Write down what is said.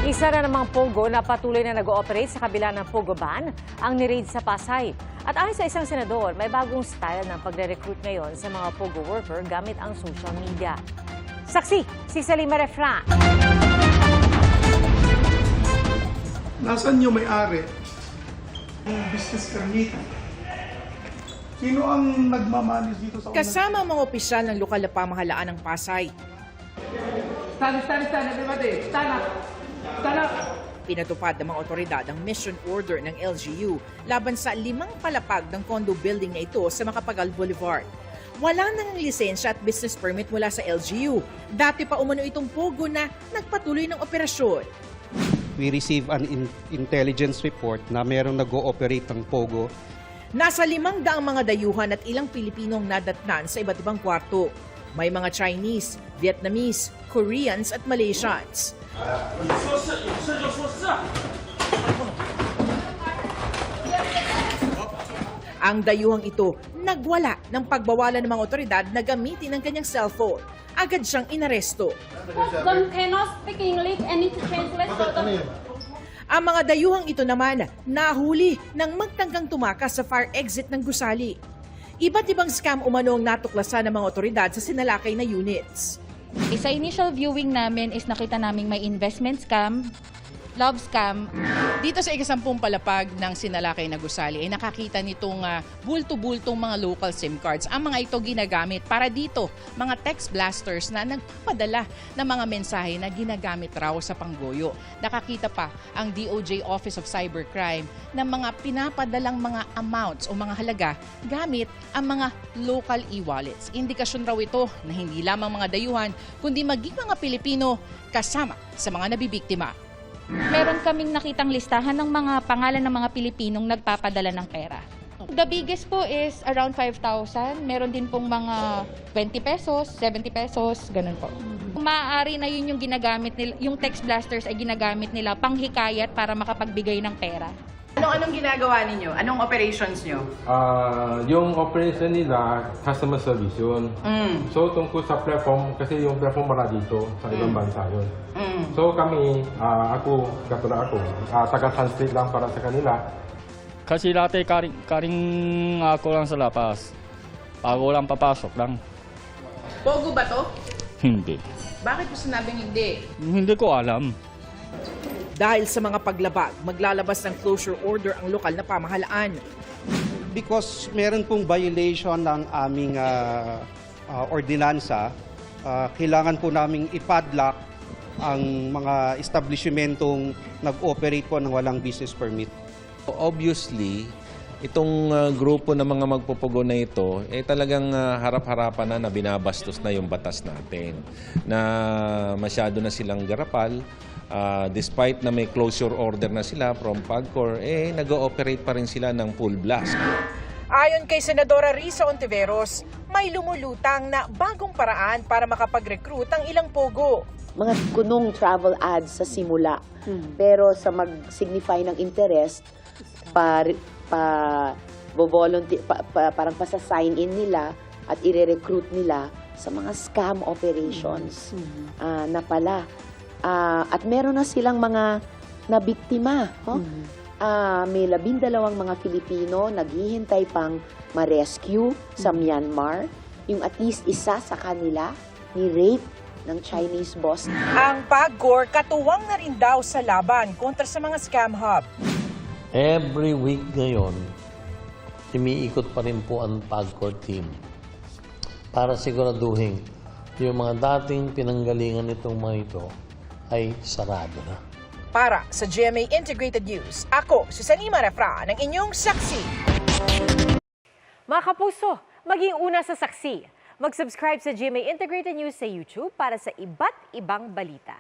Isa na namang Pogo na patuloy na nag-ooperate sa kabila ng Pogo ban ang ni-raid sa Pasay. At ayon sa isang senador, may bagong style ng pagre-recruit ngayon sa mga Pogo worker gamit ang social media. Saksi, si Salima Refran. Nasaan yung may-ari? Yung business permit. Sino ang nagmamanis dito sa Kasama ang mga opisyal ng lokal na pamahalaan ng Pasay. Stand, everybody. Stand up. Pinatupad ng mga otoridad ang mission order ng LGU laban sa 5 palapag ng condo building na ito sa Macapagal Boulevard. Wala nang lisensya at business permit mula sa LGU. Dati pa umano itong Pogo na nagpatuloy ng operasyon. We receive an intelligence report na merong nag-ooperate ng Pogo. Nasa 500 mga dayuhan at ilang Pilipinong nadatnan sa iba't ibang kwarto. May mga Chinese, Vietnamese, Koreans at Malaysians. Ang dayuhang ito nagwala ng pagbawalan ng mga otoridad na gamitin ang kanyang cellphone. Agad siyang inaresto. Them cannot speak English and need to translate for them. Ang mga dayuhang ito naman nahuli nang magtanggang tumakas sa fire exit ng gusali. Iba't ibang scam umano ang natuklasan ng mga otoridad sa sinalakay na units. Sa initial viewing namin is nakita namin may investment scam, love scam. Dito sa ikasampung palapag ng sinalakay na gusali ay nakakita nitong bulto-bultong mga local SIM cards. Ang mga ito ginagamit para dito, mga text blasters na nagpadala ng mga mensahe na ginagamit raw sa panggoyo. Nakakita pa ang DOJ Office of Cybercrime ng mga pinapadalang mga amounts o mga halaga gamit ang mga local e-wallets. Indikasyon raw ito na hindi lamang mga dayuhan kundi maging mga Pilipino kasama sa mga nabibiktima. Meron kaming nakitang listahan ng mga pangalan ng mga Pilipinong nagpapadala ng pera. The biggest po is around 5,000. Meron din pong mga 20 pesos, 70 pesos, ganun po. Maaari na yun yung ginagamit nila, yung text blasters ay ginagamit nila panghikayat para makapagbigay ng pera. Anong ginagawa ninyo? Anong operations nyo? Yung operation nila, customer service yun. So, tungkol sa platform, kasi yung platform wala dito, sa ibang bansa yun. So, kami, katulad ako, taga-translate lang para sa kanila. Kasi dati karing ako lang sa lapas. Ako lang papasok lang. Pogo ba to? Hindi. Bakit mo sinabing hindi? Hindi ko alam. Dahil sa mga paglabag, maglalabas ng closure order ang lokal na pamahalaan. Because meron pong violation ng aming ordinansa, kailangan po naming ipadlock ang mga establishmentong nag-operate po ng walang business permit. Obviously, itong grupo ng mga magpupugo na ito, talagang harap-harapan na binabastos na yung batas natin. Na masyado na silang garapal. Despite na may closure order na sila from PAGCOR, nag-ooperate pa rin sila ng full blast. Ayon kay Senadora Risa Ontiveros, may lumulutang na bagong paraan para makapag-recruit ang ilang Pogo. Mga kunong travel ads sa simula, pero sa mag-signify ng interest, parang pasa-sign in nila at ire-recruit nila sa mga scam operations na pala. At meron na silang mga nabiktima. May 12 mga Pilipino naghihintay pang ma-rescue sa Myanmar. Yung at least isa sa kanila ni-rape ng Chinese boss. Ang PAGCOR katuwang na rin daw sa laban kontra sa mga scam hub. Every week ngayon, umiikot pa rin po ang PAGCOR team para siguraduhin yung mga dating pinanggalingan nitong mga ito ay sarado na. Para sa GMA Integrated News, ako si Salima Refran, ang inyong saksi. Mga kapuso, maging una sa saksi. Mag-subscribe sa GMA Integrated News sa YouTube para sa iba't ibang balita.